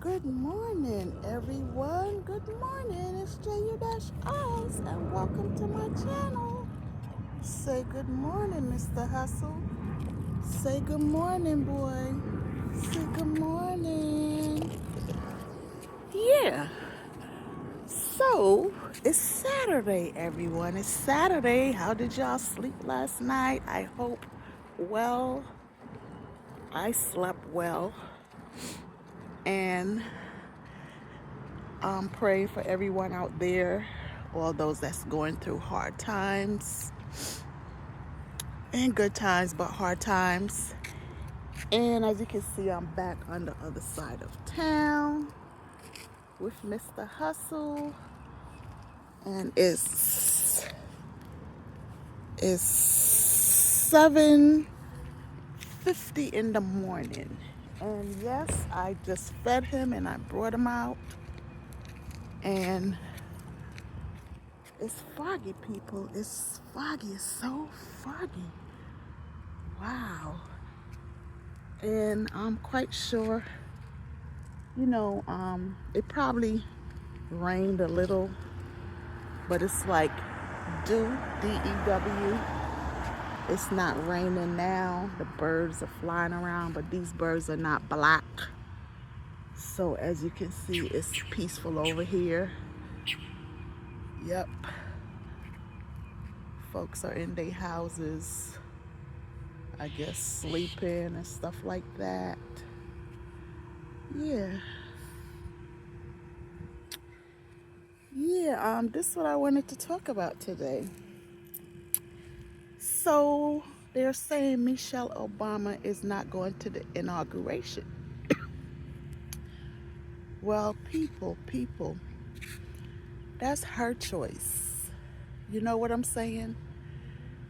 Good morning, everyone. Good morning. It's JU-Oz, and welcome to my channel. Say good morning, Mr. Hustle. Say good morning, boy. Say good morning. Yeah. So, it's Saturday, everyone. It's Saturday. How did y'all sleep last night? I hope well. I slept well. And praying for everyone out there, all those that's going through hard times and good times, but hard times. And as you can see, I'm back on the other side of town with Mr. Hustle, and it's 7:50 in the morning. And yes, I just fed him and I brought him out, and it's foggy, people. It's foggy. It's so foggy. Wow. And I'm quite sure, it probably rained a little, but it's like dew, D-E-W. It's not raining now. The birds are flying around, but these birds are not black. So as you can see, it's peaceful over here. Yep. Folks are in their houses, I guess, sleeping and stuff like that. Yeah. This is what I wanted to talk about today. So they're saying Michelle Obama is not going to the inauguration. Well, people, that's her choice. You know what I'm saying?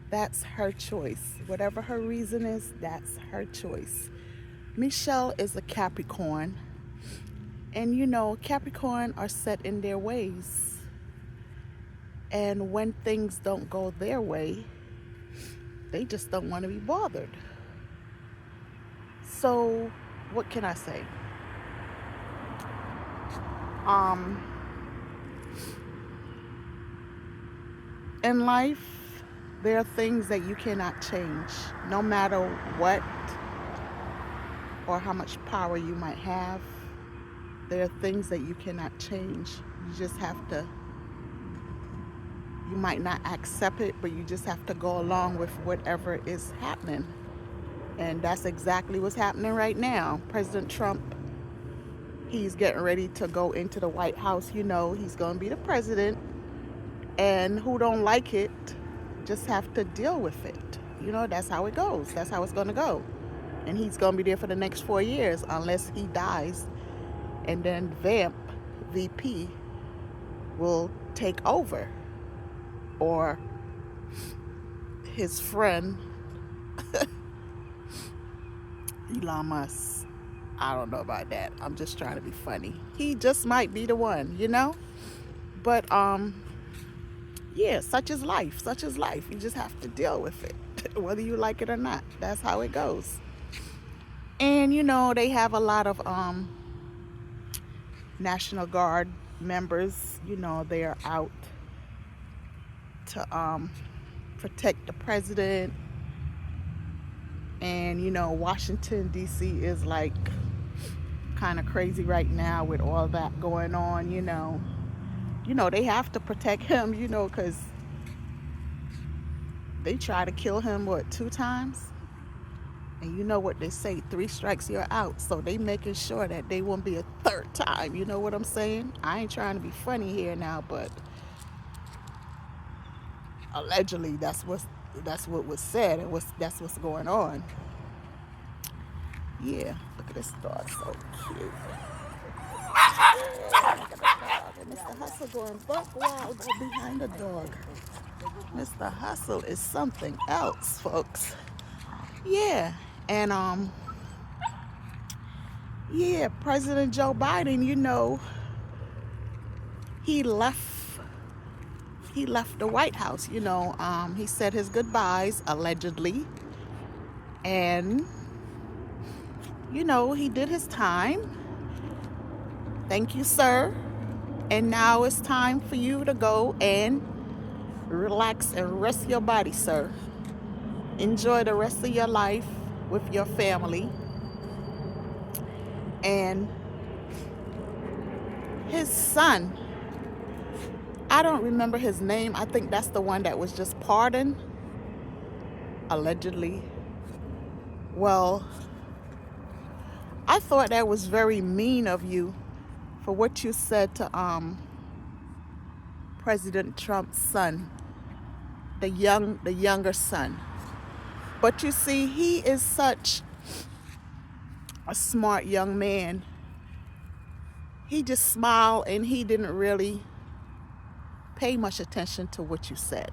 That's her choice. Whatever her reason is, that's her choice. Michelle is a Capricorn. And Capricorn are set in their ways. And when things don't go their way, they just don't want to be bothered. So, what can I say? In life, there are things that you cannot change, no matter what or how much power you might have. There are things that you cannot change. You just have to, you might not accept it, but you just have to go along with whatever is happening. And that's exactly what's happening right now. President Trump, he's getting ready to go into the White House. He's going to be the president. And who don't like it just have to deal with it. That's how it goes. That's how it's going to go. And he's going to be there for the next 4 years unless he dies. And then VP, will take over. Or his friend, Elon Musk. I don't know about that. I'm just trying to be funny. He just might be the one, But, yeah, such is life. Such is life. You just have to deal with it, whether you like it or not. That's how it goes. And, they have a lot of National Guard members. They are out to protect the president. And, Washington, D.C. is like kind of crazy right now with all that going on, they have to protect him, because they try to kill him, 2 times? And you know what they say, 3 strikes, you're out. So they making sure that they won't be a 3rd time. You know what I'm saying? I ain't trying to be funny here now, but allegedly that's what was said, and that's what's going on. Yeah, look at this dog, so cute. Yeah, look at the dog. And Mr. Hustle going buck wild behind the dog. Mr. Hustle is something else, folks. Yeah, and President Joe Biden, he left the White House. He said his goodbyes allegedly, and he did his time. Thank you, sir. And now it's time for you to go and relax and rest your body, sir. Enjoy the rest of your life with your family. And his son, I don't remember his name. I think that's the one that was just pardoned, allegedly. Well, I thought that was very mean of you for what you said to President Trump's son, the younger son. But you see, he is such a smart young man. He just smiled and he didn't really pay much attention to what you said.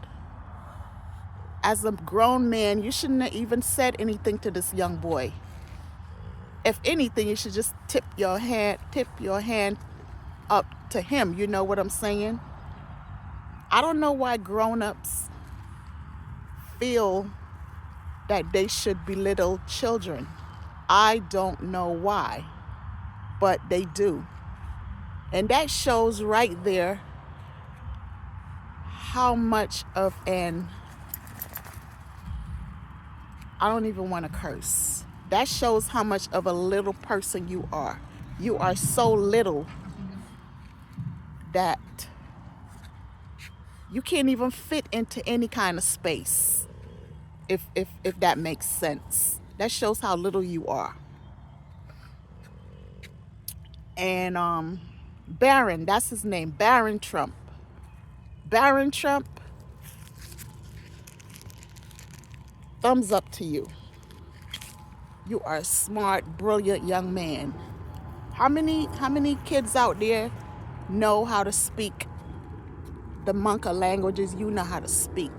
As a grown man, you shouldn't have even said anything to this young boy. If anything, you should just tip your hand up to him. You know what I'm saying? I don't know why grown-ups feel that they should belittle children. I don't know why, but they do. And that shows right there how much of an, I don't even want to curse. That shows how much of a little person you are. You are so little that you can't even fit into any kind of space, if that makes sense. That shows how little you are. And Barron, that's his name, Barron Trump. Barron Trump, thumbs up to you. You are a smart, brilliant young man. How many kids out there know how to speak the Monka languages you know how to speak?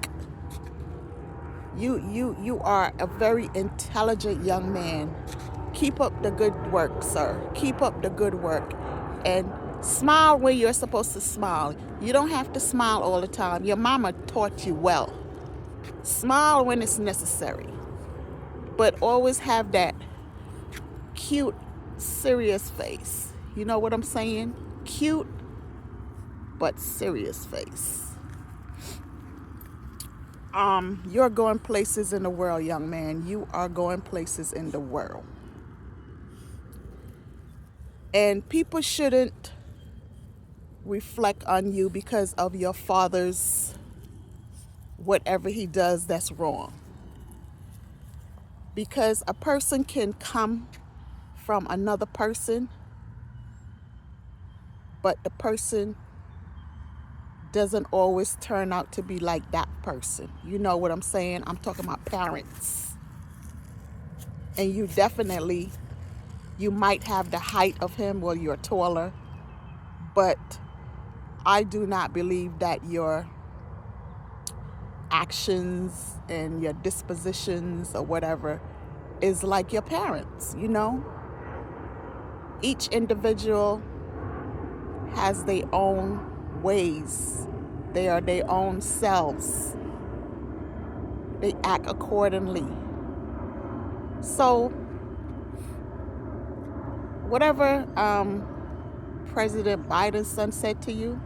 You are a very intelligent young man. Keep up the good work, sir. Keep up the good work. And smile when you're supposed to smile. You don't have to smile all the time. Your mama taught you well. Smile when it's necessary. But always have that cute, serious face. You know what I'm saying? Cute, but serious face. You're going places in the world, young man. You are going places in the world. And people shouldn't reflect on you because of your father's whatever he does that's wrong. Because a person can come from another person, but the person doesn't always turn out to be like that person. You know what I'm saying? I'm talking about parents. And you might have the height of him, well, you're taller, but I do not believe that your actions and your dispositions or whatever is like your parents, you know? Each individual has their own ways. They are their own selves. They act accordingly. So, whatever President Biden's son said to you,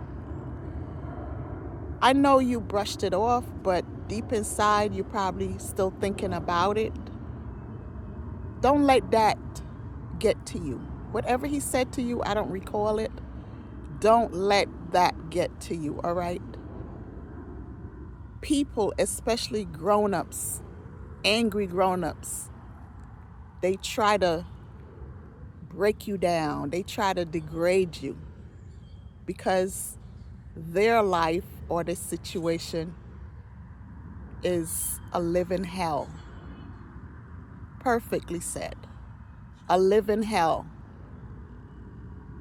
I know you brushed it off, but deep inside, you're probably still thinking about it. Don't let that get to you. Whatever he said to you, I don't recall it. Don't let that get to you, all right? People, especially grown-ups, angry grown-ups, they try to break you down. They try to degrade you because their life or the situation is a living hell. Perfectly said. A living hell.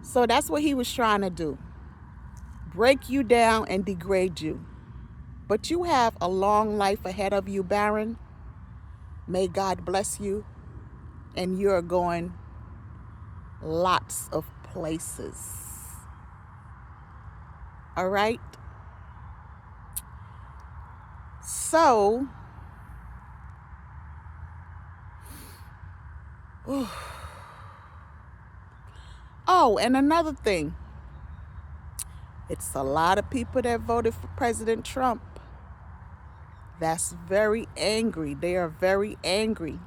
So that's what he was trying to do. Break you down and degrade you. But you have a long life ahead of you, Barron. May God bless you. And you're going lots of places. All right? So, Oh, and another thing, it's a lot of people that voted for President Trump that's very angry. They are very angry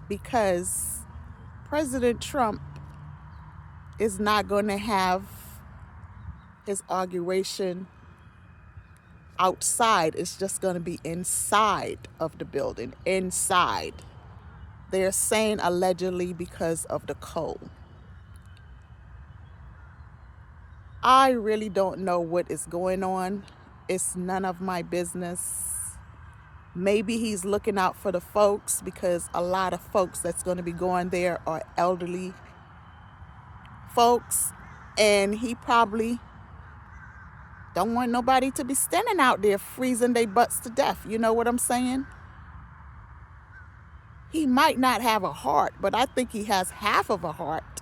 because President Trump is not going to have his inauguration outside. It's just going to be inside of the building, inside. They're saying allegedly because of the cold. I really don't know what is going on. It's none of my business. Maybe he's looking out for the folks because a lot of folks that's going to be going there are elderly folks, and he probably don't want nobody to be standing out there freezing their butts to death. You know what I'm saying? He might not have a heart, but I think he has half of a heart,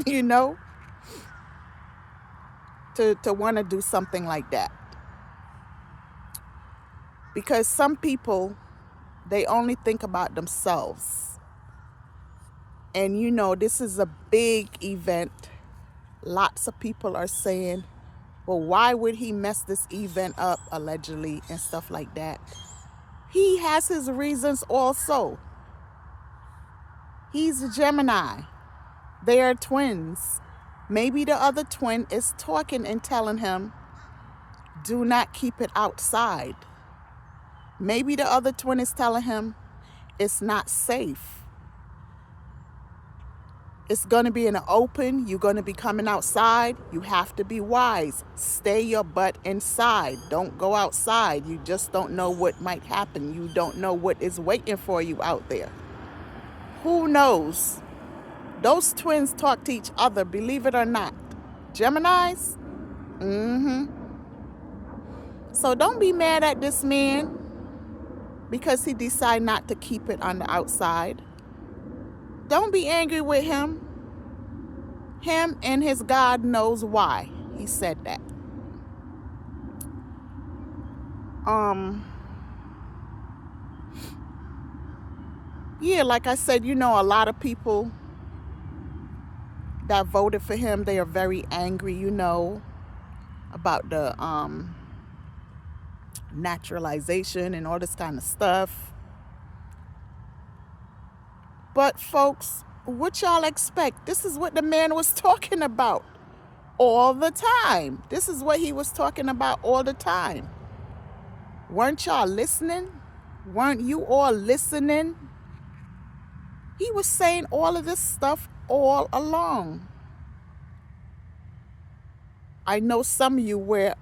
you know, to want to do something like that. Because some people, they only think about themselves. And you know, this is a big event. Lots of people are saying, well, why would he mess this event up, allegedly, and stuff like that? He has his reasons also. He's a Gemini. They are twins. Maybe the other twin is talking and telling him, do not keep it outside. Maybe the other twin is telling him it's not safe. It's going to be in the open. You're going to be coming outside. You have to be wise. Stay your butt inside. Don't go outside. You just don't know what might happen. You don't know what is waiting for you out there. Who knows? Those twins talk to each other, believe it or not. Geminis? So don't be mad at this man because he decided not to keep it on the outside. Don't be angry with him. Him and his God knows why he said that. Yeah, like I said, you know, a lot of people that voted for him, they are very angry, you know, about the naturalization and all this kind of stuff. But folks, what y'all expect? This is what the man was talking about all the time. This is what he was talking about all the time. Weren't y'all listening? Weren't you all listening? He was saying all of this stuff all along. I know some of you wear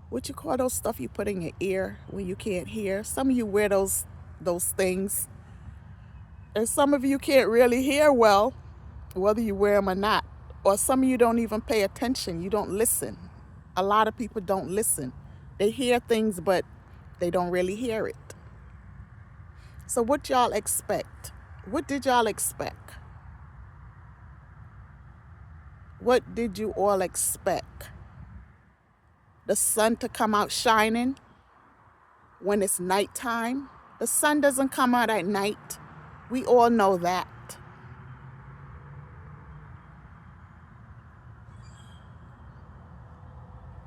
what you call those stuff you put in your ear when you can't hear. Some of you wear those things. And some of you can't really hear well, whether you wear them or not. Or some of you don't even pay attention. You don't listen. A lot of people don't listen. They hear things, but they don't really hear it. So what y'all expect? What did y'all expect? What did you all expect? The sun to come out shining when it's nighttime? The sun doesn't come out at night. We all know that.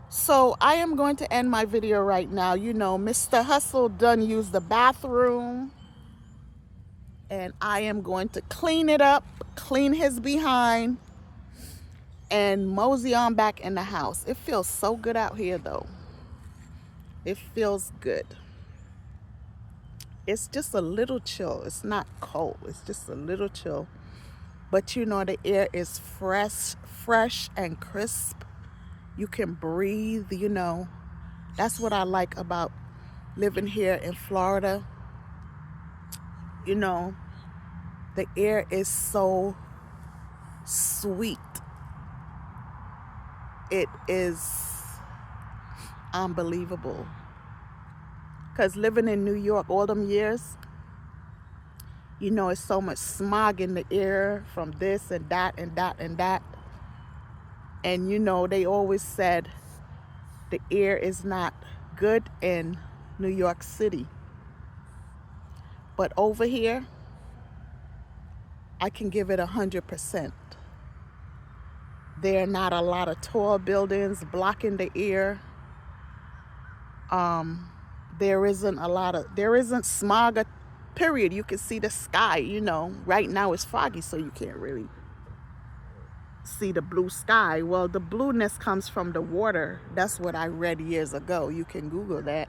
So I am going to end my video right now. You know, Mr. Hustle done used the bathroom. And I am going to clean it up, clean his behind, and mosey on back in the house. It feels so good out here, though. It feels good. It's just a little chill. It's not cold. It's just a little chill. But you know, the air is fresh and crisp. You can breathe, you know. That's what I like about living here in Florida. You know, the air is so sweet. It is unbelievable. Because living in New York all them years, you know, it's so much smog in the air from this and that and that and that. And, you know, they always said the air is not good in New York City. But over here, I can give it 100%. There are not a lot of tall buildings blocking the air. There isn't smog, period. You can see the sky, Right now it's foggy, so you can't really see the blue sky. Well, the blueness comes from the water. That's what I read years ago. You can Google that.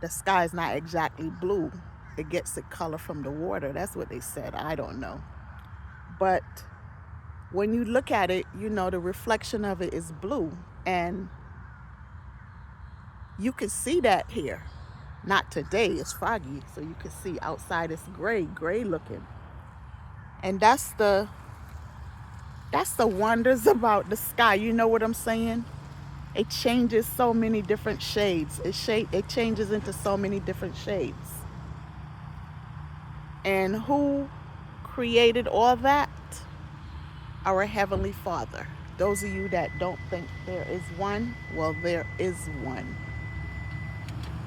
The sky is not exactly blue. It gets its color from the water. That's what they said. I don't know. But when you look at it, the reflection of it is blue. And you can see that here. Not today, it's foggy. So you can see outside it's gray looking. And that's the wonders about the sky. You know what I'm saying? It changes so many different shades. It changes into so many different shades. And who created all that? Our Heavenly Father. Those of you that don't think there is one, well, there is one.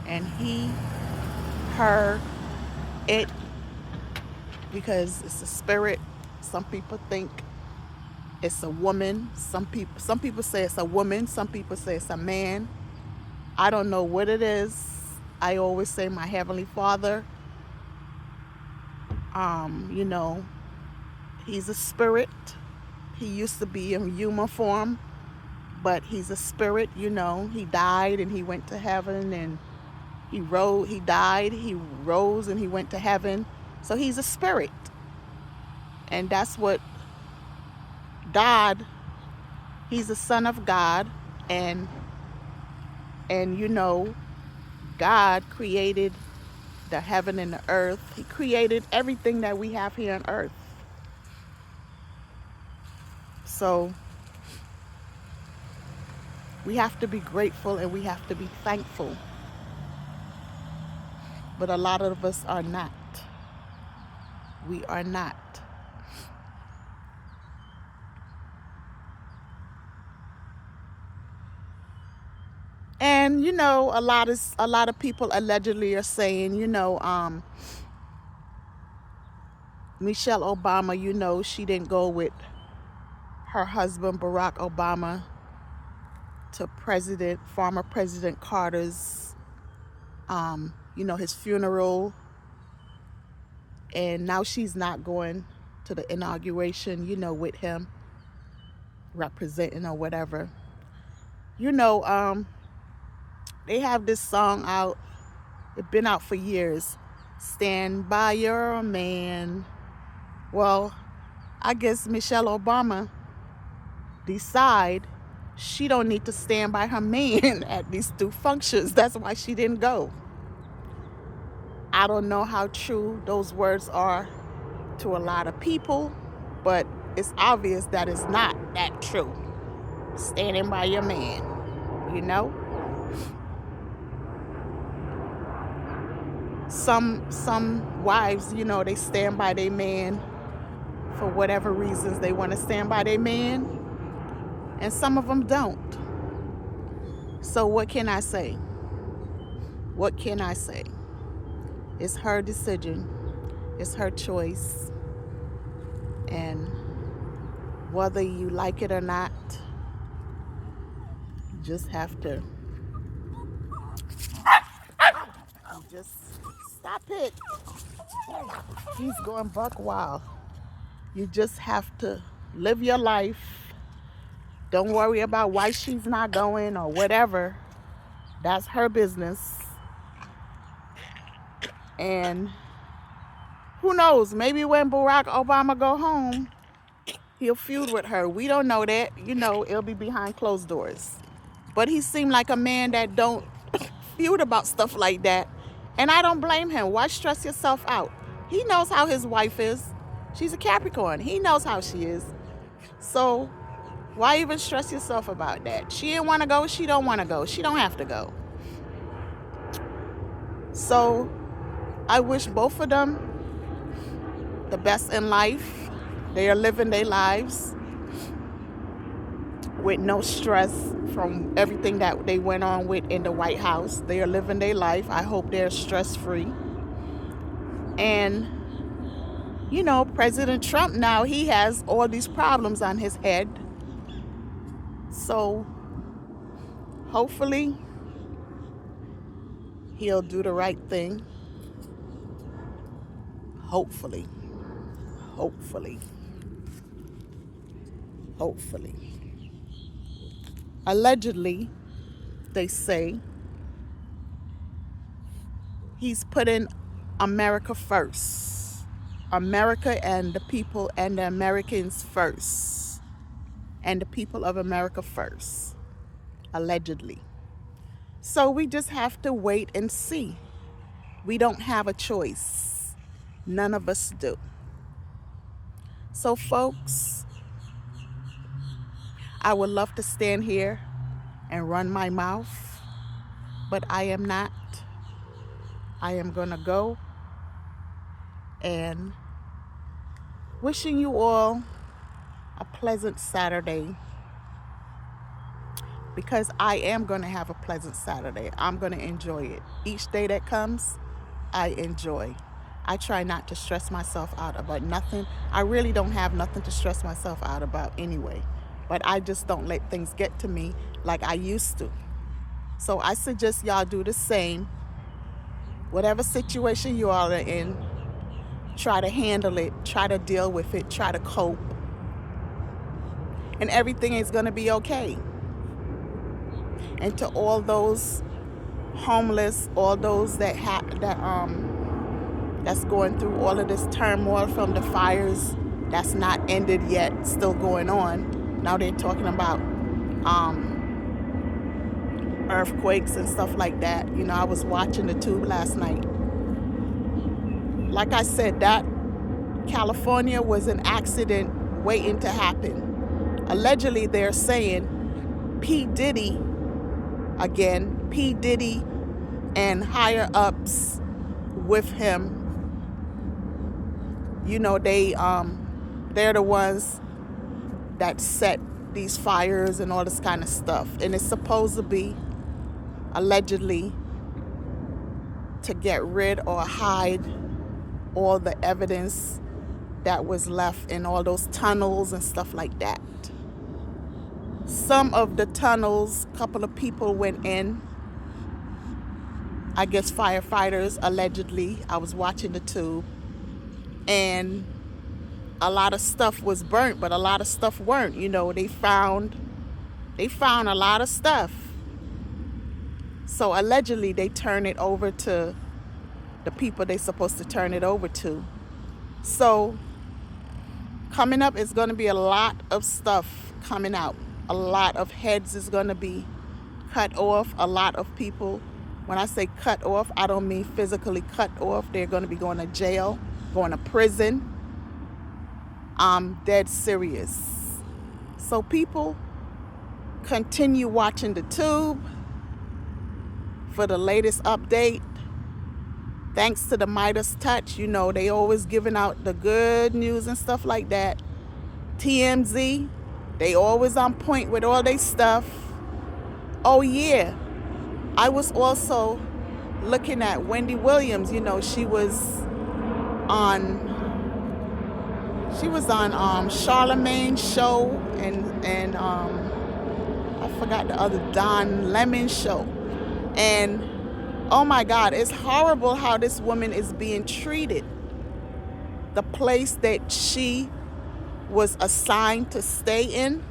And He, her, it, because it's a spirit. Some people think it's a woman. Some people say it's a woman. Some people say it's a man. I don't know what it is. I always say my Heavenly Father. He's a spirit. He used to be in human form, but he's a spirit. He died and he went to heaven, and he died, he rose, and he went to heaven. So he's a spirit. And that's what God, he's the Son of God, and God created the heaven and the earth. He created everything that we have here on earth. So we have to be grateful and we have to be thankful. But a lot of us are not. We are not. And a lot of people allegedly are saying, Michelle Obama, she didn't go with her husband Barack Obama to former President Carter's, his funeral, and now she's not going to the inauguration, with him representing or whatever. They have this song out. It's been out for years. Stand by your man. Well, I guess Michelle Obama decide she don't need to stand by her man at these two functions. That's why she didn't go. I don't know how true those words are to a lot of people, but it's obvious that it's not that true. Standing by your man, Some wives, they stand by their man for whatever reasons they want to stand by their man, and some of them don't. So what can I say? What can I say? It's her decision. It's her choice. And whether you like it or not, you just have to just stop it. He's going buck wild. You just have to live your life. Don't worry about why she's not going or whatever. That's her business. And who knows? Maybe when Barack Obama go home, he'll feud with her. We don't know that. It'll be behind closed doors. But he seemed like a man that don't feud about stuff like that. And I don't blame him. Why stress yourself out? He knows how his wife is. She's a Capricorn. He knows how she is. So why even stress yourself about that? She didn't want to go. She don't want to go. She don't have to go. So I wish both of them the best in life. They are living their lives with no stress from everything that they went on with in the White House. They are living their life. I hope they're stress-free. And You know, President Trump now, he has all these problems on his head. So hopefully he'll do the right thing. Hopefully. Hopefully. Hopefully. Allegedly, they say he's putting America first. America and the people and the Americans first. And the people of America first. Allegedly. So we just have to wait and see. We don't have a choice. None of us do. So folks, I would love to stand here and run my mouth, but I am not. I am going to go, and wishing you all a pleasant Saturday, because I am going to have a pleasant Saturday. I'm going to enjoy it. Each day that comes, I enjoy. I try not to stress myself out about nothing. I really don't have nothing to stress myself out about anyway, but I just don't let things get to me like I used to. So I suggest y'all do the same. Whatever situation you all are in, try to handle it, try to deal with it, try to cope, and everything is going to be okay. And to all those homeless, all those that's going through all of this turmoil from the fires that's not ended yet, still going on. Now they're talking about earthquakes and stuff like that. You know, I was watching the tube last night. Like I said, that California was an accident waiting to happen. Allegedly, they're saying P. Diddy and higher ups with him, you know, they're the ones that set these fires and all this kind of stuff. And it's supposed to be, allegedly, to get rid or hide all the evidence that was left in all those tunnels and stuff like that. Some of the tunnels, a couple of people went in. I guess firefighters, allegedly. I was watching the tube. And a lot of stuff was burnt, but a lot of stuff weren't. You know, they found a lot of stuff. So allegedly they turn it over to the people they're supposed to turn it over to. So coming up is going to be a lot of stuff coming out. A lot of heads is going to be cut off. A lot of people, when I say cut off, I don't mean physically cut off. They're going to be going to jail, going to prison. I'm dead serious. So people, continue watching the tube for the latest update. Thanks to the Midas Touch, you know, they always giving out the good news and stuff like that. TMZ, they always on point with all their stuff. Oh yeah, I was also looking at Wendy Williams. You know, she was on Charlemagne's show and I forgot the other, Don Lemon's show. And oh my God, it's horrible how this woman is being treated. The place that she was assigned to stay in,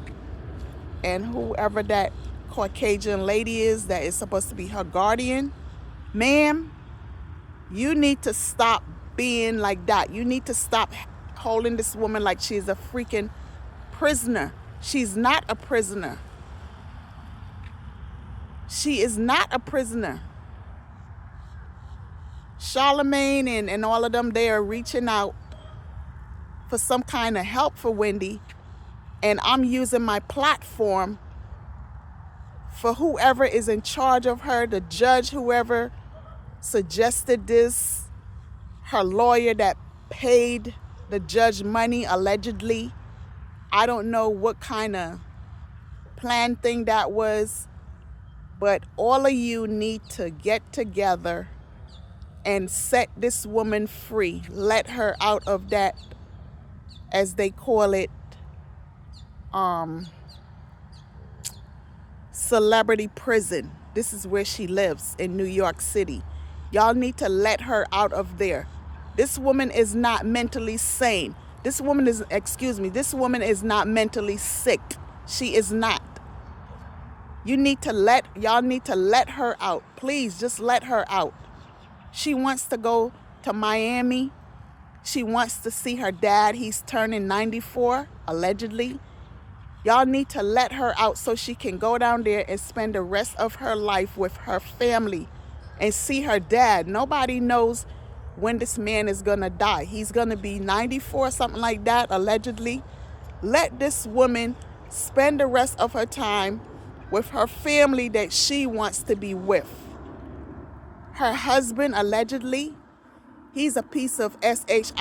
and whoever that Caucasian lady is that is supposed to be her guardian, ma'am, you need to stop being like that. You need to stop holding this woman like she's a freaking prisoner. She's not a prisoner. She is not a prisoner. Charlemagne and all of them, they are reaching out for some kind of help for Wendy. And I'm using my platform for whoever is in charge of her, the judge, whoever suggested this, her lawyer that paid the judge money, allegedly. I don't know what kind of plan thing that was, but all of you need to get together and set this woman free. Let her out of that, as they call it, celebrity prison. This is where she lives, in New York City. Y'all need to let her out of there. This woman is not mentally sane. This woman is, this woman is not mentally sick. She is not. Y'all need to let her out. Please, just let her out. She wants to go to Miami. She wants to see her dad. He's turning 94, allegedly. Y'all need to let her out so she can go down there and spend the rest of her life with her family and see her dad. Nobody knows when this man is going to die. He's going to be 94, something like that, allegedly. Let this woman spend the rest of her time with her family that she wants to be with. Her husband, allegedly, he's a piece of shit.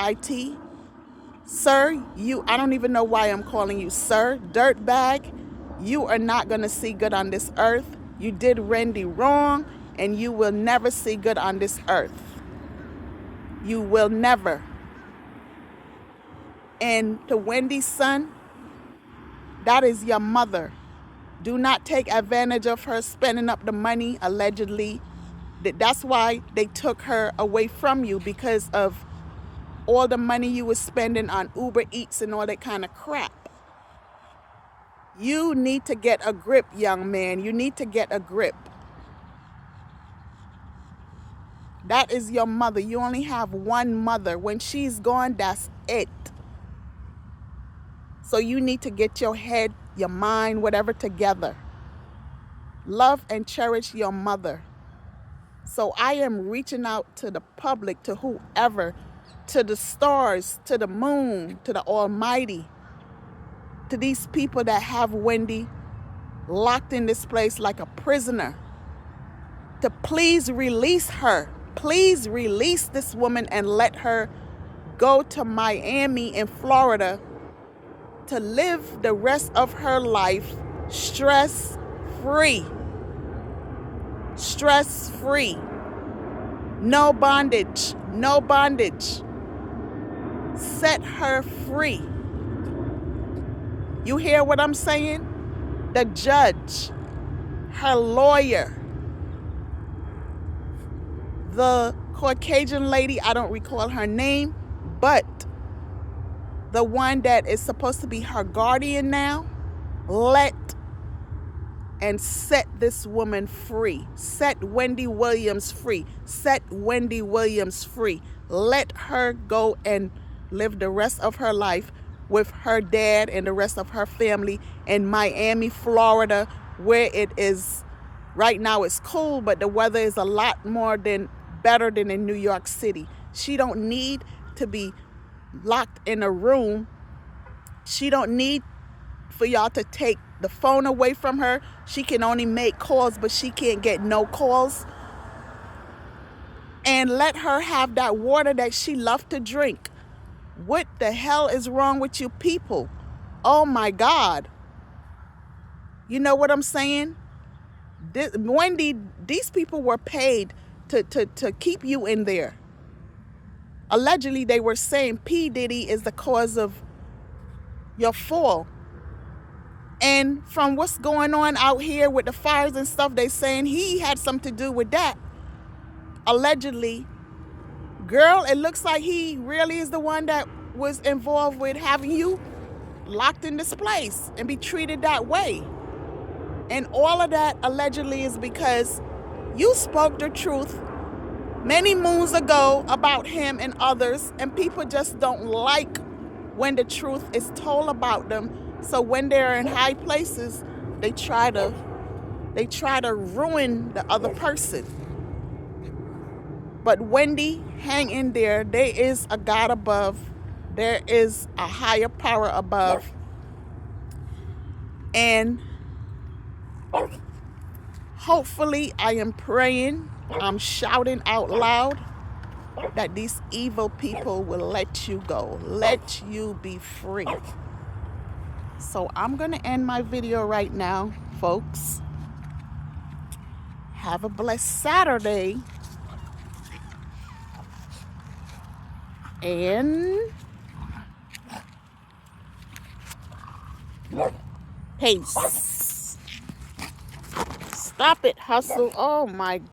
Sir, I don't even know why I'm calling you sir, dirtbag. You are not going to see good on this earth. You did Wendy wrong, and you will never see good on this earth. You will never. And to Wendy's son, that is your mother. Do not take advantage of her spending up the money, allegedly. That's why they took her away from you, because of all the money you were spending on Uber Eats and all that kind of crap. You need to get a grip, young man. You need to get a grip. That is your mother. You only have one mother. When she's gone, that's it. So you need to get your head, your mind, whatever together. Love and cherish your mother. So I am reaching out to the public, to whoever, to the stars, to the moon, to the Almighty, to these people that have Wendy locked in this place like a prisoner, to please release her. Please release this woman and let her go to Miami in Florida to live the rest of her life stress-free. Stress-free. No bondage. No bondage. Set her free. You hear what I'm saying? The judge, her lawyer, the Caucasian lady, I don't recall her name, but the one that is supposed to be her guardian now, let and set this woman free. Set Wendy Williams free. Set Wendy Williams free. Let her go and live the rest of her life with her dad and the rest of her family in Miami, Florida, where it is right now. It's cool, but the weather is a lot better than in New York City. She don't need to be locked in a room. She don't need for y'all to take the phone away from her. She can only make calls, but she can't get no calls. And let her have that water that she loves to drink. What the hell is wrong with you people? Oh my God. You know what I'm saying? Wendy, these people were paid to keep you in there. Allegedly, they were saying P. Diddy is the cause of your fall. And from what's going on out here with the fires and stuff, they saying he had something to do with that. Allegedly. Girl, it looks like he really is the one that was involved with having you locked in this place and be treated that way. And all of that allegedly is because you spoke the truth many moons ago about him and others, and people just don't like when the truth is told about them. So when they're in high places, they try to ruin the other person. But Wendy, hang in there. There is a God above. There is a higher power above. And hopefully, I am praying, I'm shouting out loud that these evil people will let you go. Let you be free. So I'm going to end my video right now, folks. Have a blessed Saturday. And paste. Stop it, Hustle. Oh my